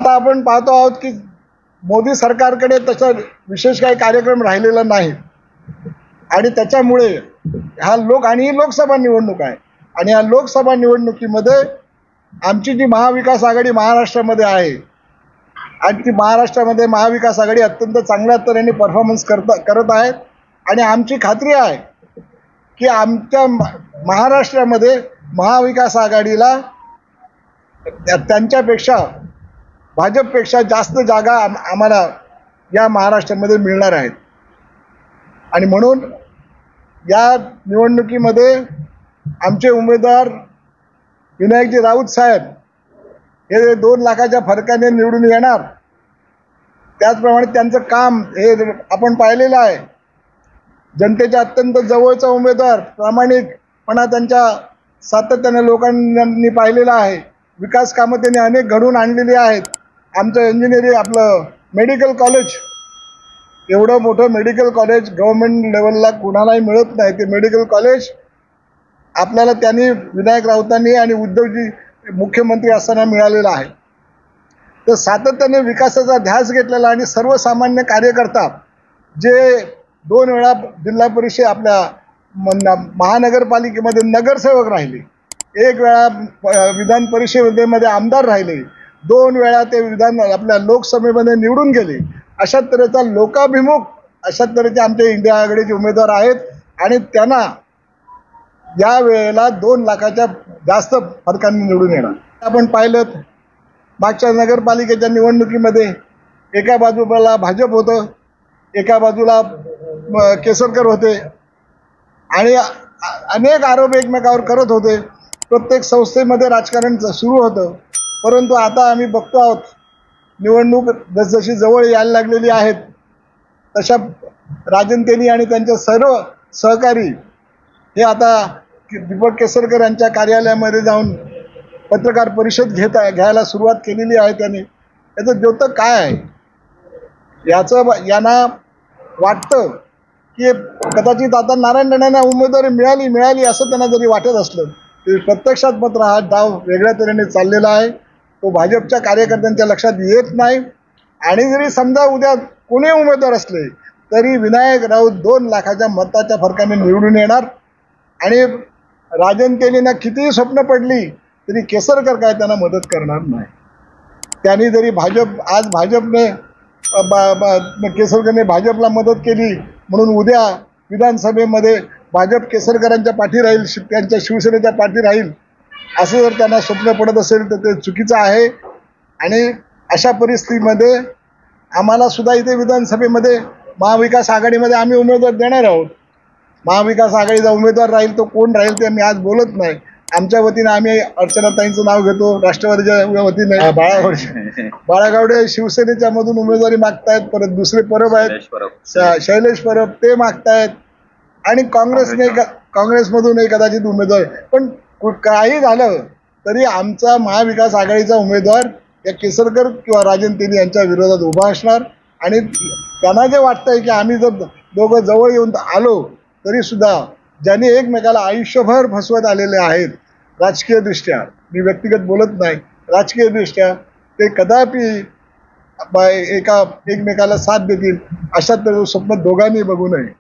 आता आपण पाहतो आहोत की मोदी सरकारकडे तसा विशेष काही कार्यक्रम राहिलेला नाही आणि त्याच्यामुळे ही लोकसभा निवडणूक आहे आणि या लोकसभा निवडणुकीमध्ये आमची जी महाविकास आघाडी महाराष्ट्रामध्ये आहे आणि ती महाराष्ट्रामध्ये महाविकास आघाडी अत्यंत चांगल्या तऱ्हेने परफॉर्मन्स करत आहेत आणि आमची खात्री आहे की आमच्या महाराष्ट्रामध्ये महाविकास आघाडीला त्यांच्यापेक्षा भाजपपेक्षा जास्त जागा आम्हाला या महाराष्ट्रामध्ये मिळणार आहेत आणि म्हणून या निवडणुकीमध्ये आमचे उमेदवार विनायकजी राऊत साहेब हे 2 लाखाच्या फरकाने निवडून येणार। त्याचप्रमाणे त्यांचं काम हे आपण पाहिलेलं आहे। जनतेच्या अत्यंत जवळचा उमेदवार, प्रामाणिकपणा त्यांच्या सातत्याने लोकांनी पाहिलेला आहे। विकास कामं त्यांनी अनेक घडवून आणलेली आहेत। आमचं इंजिनिअरिंग आपलं मेडिकल कॉलेज, एवढं मोठं मेडिकल कॉलेज गव्हर्नमेंट लेवलला कुणालाही मिळत नाही। ते मेडिकल कॉलेज आपल्याला त्यांनी विनायक राऊतांनी आणि उद्धवजी मुख्यमंत्री असताना मिळालेलं आहे। तर सातत्याने विकासाचा ध्यास घेतलेला आणि सर्वसामान्य कार्यकर्ता जे 2 वेळा जिल्हा परिषद आपल्या महानगरपालिकेमध्ये नगरसेवक राहिले, 1 वेळा विधान परिषदेमध्ये आमदार राहिले, 2 वेळा ते आपल्या लोकसभेमध्ये निवडून गेले, अशा तऱ्हेचा लोकाभिमुख अशा तऱ्हेचे आमचे इंडिया आघाडीचे उमेदवार आहेत आणि त्यांना या वेळेला 2 लाखाच्या जास्त फरकाने निवडून येणार। आपण पाहिलं मागच्या नगरपालिकेच्या निवडणुकीमध्ये एका बाजूला भाजप होतं, एका बाजूला केसरकर होते आणि अनेक आरोप एकमेकावर करत होते। प्रत्येक संस्थेमध्ये राजकारण सुरू होतं, परंतु आता आम्ही बघतो आहोत निवडणूक जसजशी जवळ यायला लागलेली आहेत तशा राजन तेली आणि त्यांचे सर्व सहकारी हे आता दीपक केसरकर यांच्या कार्यालयामध्ये जाऊन पत्रकार परिषद घ्यायला सुरुवात केलेली आहे। त्यांनी याचं द्योतक काय आहे यांना वाटतं की कदाचित आता नारायण राणेंना उमेदवारी मिळाली असं त्यांना जरी वाटत असलं तरी प्रत्यक्षात मात्र हा डाव वेगळ्या तऱ्हेने चाललेला आहे। तो भाजपच्या कार्यकर्त्यांच्या लक्षात येत नाही आणि जरी समजा उद्या कोणी उमेदवार असले तरी विनायक राऊत 2 लाखाच्या मताच्या फरकाने निवडून येणार आणि राजन तेलींना कितीही स्वप्न पडली तरी केसरकर काय त्यांना मदत करणार नाही। त्यांनी जरी आज भाजपने केसरकरने भाजपला मदत केली म्हणून उद्या विधानसभेमध्ये भाजप केसरकरांच्या पाठी राहील, त्यांच्या शिवसेनेच्या पाठी राहील असं जर त्यांना स्वप्न पडत असेल तर ते चुकीचं आहे। आणि अशा परिस्थितीमध्ये आम्हाला सुद्धा इथे विधानसभेमध्ये महाविकास आघाडीमध्ये आम्ही उमेदवार देणार आहोत। महाविकास आघाडीचा उमेदवार राहील तो कोण राहील ते मी आज बोलत नाही। आमच्या वतीने आम्ही अर्चनाताईंचं नाव घेतो, राष्ट्रवादीच्या वतीने बाळागावडे शिवसेनेच्या मधून उमेदवारी मागतायत, परत दुसरे परब आहेत शैलेश परब ते मागतायत आणि काँग्रेसमधून कदाचित उमेदवार। पण काही झालं तरी आमचा महाविकास आघाडीचा उमेदवार या केसरकर किंवा राजन तेली यांच्या विरोधात उभा असणार आणि त्यांना जे वाटतंय की आम्ही जर दोघं जवळ येऊन आलो तरी सुद्धा ज्यांनी एकमेकाला आयुष्यभर फसवत आलेले आहेत राजकीय दृष्ट्या, मी व्यक्तिगत बोलत नाही, राजकीय दृष्ट्या ते कदापि एकमेकाला साथ देतील अशा तऱ्हेचं स्वप्न दोघांनी बघू नये।